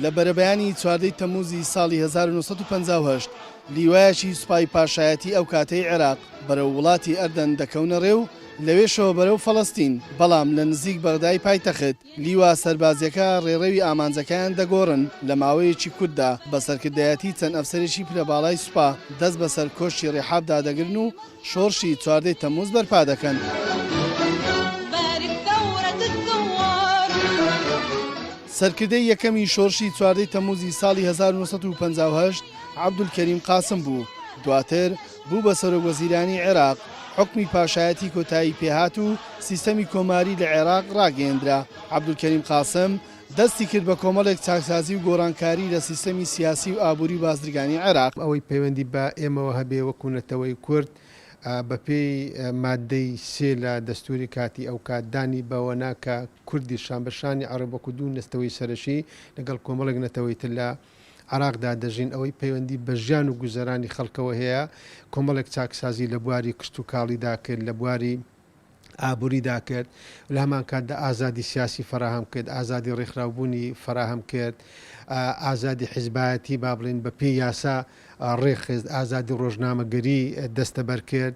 لە بەرەبەیانی چواردەی تەمووزی ساڵی 1950 لیوایەکی سوپای پاشایەتی ئەو کاتەی عێراق بەرەو وڵاتی ئەردەن دەکەونە ڕێو لەوێشەوە بەرەو فەڵەستین، بەڵام لە نزیک بەغدای پایتەخت لیوا سەربازیەکە ڕێڕەوی ئامانجەکەیان دەگۆڕن. لە ماوەیەکی کورتدا بە سەرکردایەتی چەند ئەفسەرێکی پلەباڵای سوپا دەست بەسەر کۆشتی ڕێحابدا دەگرن و شۆڕشی چواردەی تەمووز بەرپا دەکەن. سەرکردەی یەکەمی شۆڕشی چواردەی تەمووزی ساڵی 1950 عەبدولکەریم قاسم بوو. دواتر بوو بە سەرۆکوەزیرانی عێراق. حکمی پاشایەتی کۆتایی پێهات و سیستەمی کۆماری لە عێراق ڕاگەیەندرا. عەبدولکەریم قاسم دەستی کرد بە کۆمەڵێک چاکسازی و گۆڕانکاری لە سیستەمی سیاسی و ئابووری بازرگانی عێراق. ئەوەی پەیوەندی بە ئێمەوە هەبێ وەکو نەتەوەی کورد بەپێی مادەی سێ لە دەستوری کاتی ئەو کاتدانی بەوە ناکە کوردیشان بەشانی عەرەبەکو دوو نەستەوەی سەرەشی لەگەڵ کۆمەڵێک نەتەوەی تر لە عێراقدا دەژین. ئەوەی پەیوەندی بە ژیان و گوزەرانی خەڵکەوە هەیە کۆمەڵێک چاکسازی لە بواری کشت و کاڵیدا کرد، لە بواری ئابووریدا کرد، لە هەمان کاتدا ئازادی سیاسی فراهەم کرد، ئازادی ڕێکخراوبوونی فراهەم کرد، ئازادی حیزبایەتی با بڵێن بە پێی یاسا ڕێخست، ئازادی ڕۆژنامەگەری دەستەبەر کرد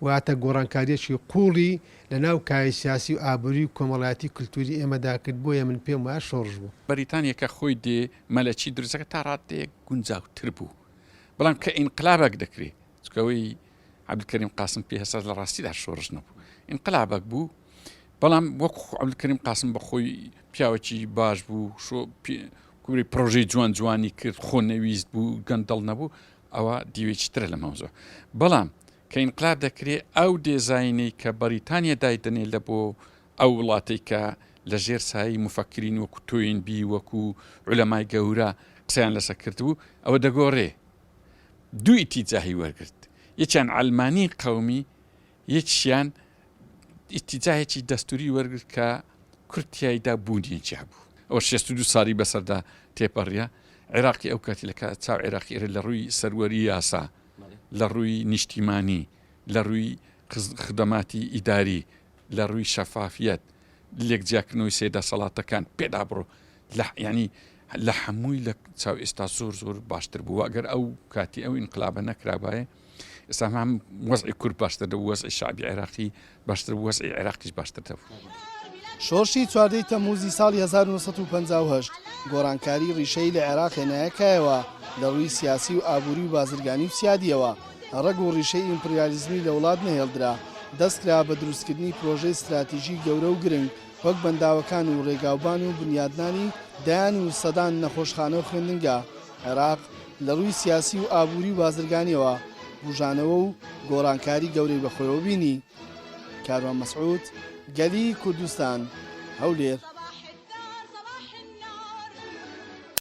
واتە گۆڕانکاریەکی قوڵی لە ناو کای سیاسی و ئابووری و کۆمەڵایەتی کولتوری ئێمەدا کرد. بۆیە من پێم وایە شۆڕش بوو. بەریتانیەکە خۆی دێ مەلەکی دروستەکە تا ڕاتەیەک گونجاوتر بوو، بەڵام کە ئینقلابێک دەکرێت چکەوەی عەبدولکەریم قاسم پێ هەستا لە ڕاستیدا شۆڕش نەبوو، ئینقلابێک بوو، بەڵام وەکو عەبدولکەریم قاسم بە خۆی پیاوەکی باش بوو، کوری پرۆژەی جوان جوانی کرد، خۆ نەویست بوو، گەندەڵ نەبوو، ئەوە دیوێکی ترە لە مەوزۆ. بەڵام کە ئینقلاب دەکرێت ئەو دێزاینەی کە بەریتانیا دایدەنێ لە بۆ ئەو وڵاتەی کە لە ژێر سایی مفەکرین وەکو تۆینبی وەکو عولەمای گەورە قسەیان لەسەر کردبوو، ئەوە دەگۆڕێ. دوو ئیتیجاهی وەرگرت، یەکیان ئەلمانی قەومی، یەکیان ئیتیجاهێکی دەستوری وەرگرت کە کورتیایدا بوونیەکی هەبوو. ئەوە 62 ساڵی بەسەردا تێپەڕیە. عێراقی ئەو کاتی لە چاو عێراقی ئێرە لە ڕووی سەروەری یاسا، لە ڕووی نیشتیمانی، لە ڕووی خدەماتی ئیداری، لە ڕووی شەفافیەت، لێکجیاکردنەوەی سێدەسەڵاتەکان پێدا بڕۆ، ینی لە هەمووی لە چاو ئێستا زۆر باشتر بوو. ئەگەر ئەو کاتی ئەو ئینقلابە نەکرابایە ئێستا هەم وەزعی کورد باشتر دەبوو، وەزعی شعبی عێراقی باشتر بوو، وەزعی عێراقیش باشتر دەبوو. شۆڕشی چواردەی تەمووزی ساڵی 1950 گۆڕانکاری ڕیشەی لە عێراق هێنایەکایەوە لە ڕووی سیاسی و ئابووری و بازرگانی و سیادیەوە. ڕەگ و ڕیشەی ئیمپریالیزمی لە وڵات نەهێڵدرا، دەستکرا بە دروستکردنی پرۆژەی استراتیژی گەورە و گرنگ وەک بەنداوەکان و ڕێگاوبان و بنیادنانی دایان و سەدان نەخۆشخانە و خوێندنگە. عێراق لە ڕووی سیاسی و ئابووری و بازرگانیەوە بژانەوە و گۆڕانکاری گەورەی بەخۆیەوە بینی. کاروان مەسعود، گەلی کوردستان، هەولێر.